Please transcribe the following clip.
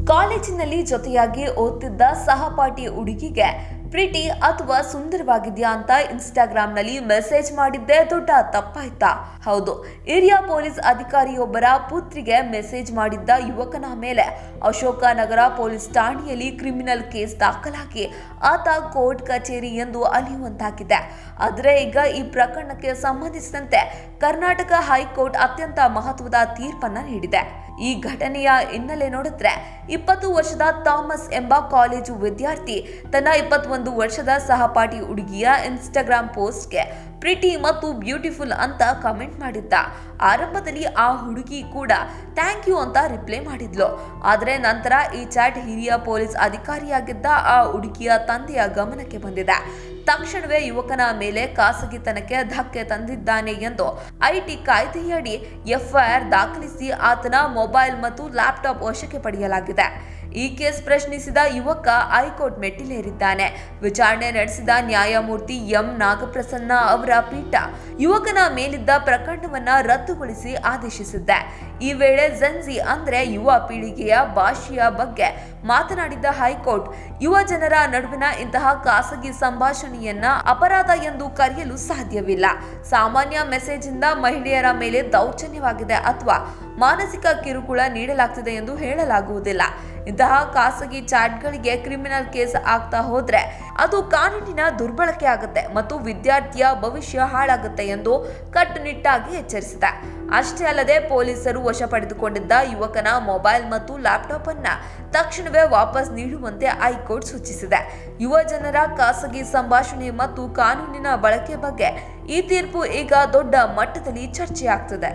ಕಾಲೇಜಿನಲ್ಲಿ ಜೊತೆಯಾಗಿ ಓದ್ತಿದ್ದ ಸಹಪಾಠಿ ಹುಡುಗಿಗೆ ಪ್ರಿಟಿ ಅಥವಾ ಸುಂದರವಾಗಿದೆಯಾ ಅಂತ ಇನ್ಸ್ಟಾಗ್ರಾಂನಲ್ಲಿ ಮೆಸೇಜ್ ಮಾಡಿದ್ದೇ ದೊಡ್ಡ ತಪ್ಪಾಯ್ತಾ? ಹೌದು, ಹಿರಿಯ ಪೊಲೀಸ್ ಅಧಿಕಾರಿಯೊಬ್ಬರ ಪುತ್ರಿಗೆ ಮೆಸೇಜ್ ಮಾಡಿದ್ದ ಯುವಕನ ಮೇಲೆ ಅಶೋಕನಗರ ಪೊಲೀಸ್ ಠಾಣೆಯಲ್ಲಿ ಕ್ರಿಮಿನಲ್ ಕೇಸ್ ದಾಖಲಾಗಿ ಆತ ಕೋರ್ಟ್ ಕಚೇರಿ ಎಂದು ಅಲಿಯುವಂತಾಗಿದೆ. ಆದರೆ ಈಗ ಈ ಪ್ರಕರಣಕ್ಕೆ ಸಂಬಂಧಿಸಿದಂತೆ ಕರ್ನಾಟಕ ಹೈಕೋರ್ಟ್ ಅತ್ಯಂತ ಮಹತ್ವದ ತೀರ್ಪನ್ನ ನೀಡಿದೆ. ಈ ಘಟನೆಯ ಹಿನ್ನೆಲೆ ನೋಡಿದ್ರೆ 20 ವರ್ಷದ ಥಾಮಸ್ ಎಂಬ ಕಾಲೇಜು ವಿದ್ಯಾರ್ಥಿ ತನ್ನ 21 ವರ್ಷದ ಸಹಪಾಠಿ ಹುಡುಗಿಯ ಇನ್ಸ್ಟಾಗ್ರಾಂ ಪೋಸ್ಟ್ಗೆ ಪ್ರಿಟಿ ಮತ್ತು ಬ್ಯೂಟಿಫುಲ್ ಅಂತ ಕಮೆಂಟ್ ಮಾಡಿದ್ದ. ಆರಂಭದಲ್ಲಿ ಆ ಹುಡುಗಿ ಕೂಡ ಥ್ಯಾಂಕ್ ಯು ಅಂತ ರಿಪ್ಲೈ ಮಾಡಿದ್ಲು. ಆದರೆ ನಂತರ ಈ ಚಾಟ್ ಹಿರಿಯ ಪೊಲೀಸ್ ಅಧಿಕಾರಿಯಾಗಿದ್ದ ಆ ಹುಡುಗಿಯ ತಂದೆಯ ಗಮನಕ್ಕೆ ಬಂದಿದೆ. ತಕ್ಷಣವೇ ಯುವಕನ ಮೇಲೆ ಖಾಸಗಿತನಕ್ಕೆ ಧಕ್ಕೆ ತಂದಿದ್ದಾನೆ ಎಂದು ಐಟಿ ಕಾಯ್ದೆಯಡಿ ಎಫ್ಐಆರ್ ದಾಖಲಿಸಿ ಆತನ ಮೊಬೈಲ್ ಮತ್ತು ಲ್ಯಾಪ್ಟಾಪ್ ವಶಕ್ಕೆ ಪಡೆಯಲಾಗಿದೆ. ಈ ಕೇಸ್ ಪ್ರಶ್ನಿಸಿದ ಯುವಕ ಹೈಕೋರ್ಟ್ ಮೆಟ್ಟಿಲೇರಿದ್ದಾನೆ. ವಿಚಾರಣೆ ನಡೆಸಿದ ನ್ಯಾಯಮೂರ್ತಿ ಎಂ ನಾಗಪ್ರಸನ್ನ ಅವರ ಪೀಠ ಯುವಕನ ಮೇಲಿದ್ದ ಪ್ರಕರಣವನ್ನ ರದ್ದುಗೊಳಿಸಿ ಆದೇಶಿಸಿದೆ. ಈ ವೇಳೆ ಜೆನ್ಜಿ ಅಂದ್ರೆ ಯುವ ಪೀಳಿಗೆಯ ಭಾಷೆಯ ಬಗ್ಗೆ ಮಾತನಾಡಿದ ಹೈಕೋರ್ಟ್, ಯುವ ಜನರ ನಡುವಿನ ಇಂತಹ ಖಾಸಗಿ ಸಂಭಾಷಣೆಯನ್ನ ಅಪರಾಧ ಎಂದು ಕರೆಯಲು ಸಾಧ್ಯವಿಲ್ಲ. ಸಾಮಾನ್ಯ ಮೆಸೇಜ್ ಇಂದ ಮಹಿಳೆಯರ ಮೇಲೆ ದೌರ್ಜನ್ಯವಾಗಿದೆ ಅಥವಾ ಮಾನಸಿಕ ಕಿರುಕುಳ ನೀಡಲಾಗ್ತಿದೆ ಎಂದು ಹೇಳಲಾಗುವುದಿಲ್ಲ. ಇಂತಹ ಖಾಸಗಿ ಚಾಟ್ಗಳಿಗೆ ಕ್ರಿಮಿನಲ್ ಕೇಸ್ ಆಗ್ತಾ ಹೋದ್ರೆ ಅದು ಕಾನೂನಿನ ದುರ್ಬಳಕೆ ಆಗುತ್ತೆ ಮತ್ತು ವಿದ್ಯಾರ್ಥಿಯ ಭವಿಷ್ಯ ಹಾಳಾಗುತ್ತೆ ಎಂದು ಕಟ್ಟುನಿಟ್ಟಾಗಿ ಎಚ್ಚರಿಸಿದೆ. ಅಷ್ಟೇ ಅಲ್ಲದೆ ಪೊಲೀಸರು ವಶಪಡೆದುಕೊಂಡಿದ್ದ ಯುವಕನ ಮೊಬೈಲ್ ಮತ್ತು ಲ್ಯಾಪ್ಟಾಪ್ ಅನ್ನ ತಕ್ಷಣವೇ ವಾಪಸ್ ನೀಡುವಂತೆ ಹೈಕೋರ್ಟ್ ಸೂಚಿಸಿದೆ. ಯುವ ಜನರ ಖಾಸಗಿ ಸಂಭಾಷಣೆ ಮತ್ತು ಕಾನೂನಿನ ಬಳಕೆ ಬಗ್ಗೆ ಈ ತೀರ್ಪು ಈಗ ದೊಡ್ಡ ಮಟ್ಟದಲ್ಲಿ ಚರ್ಚೆಯಾಗ್ತಿದೆ.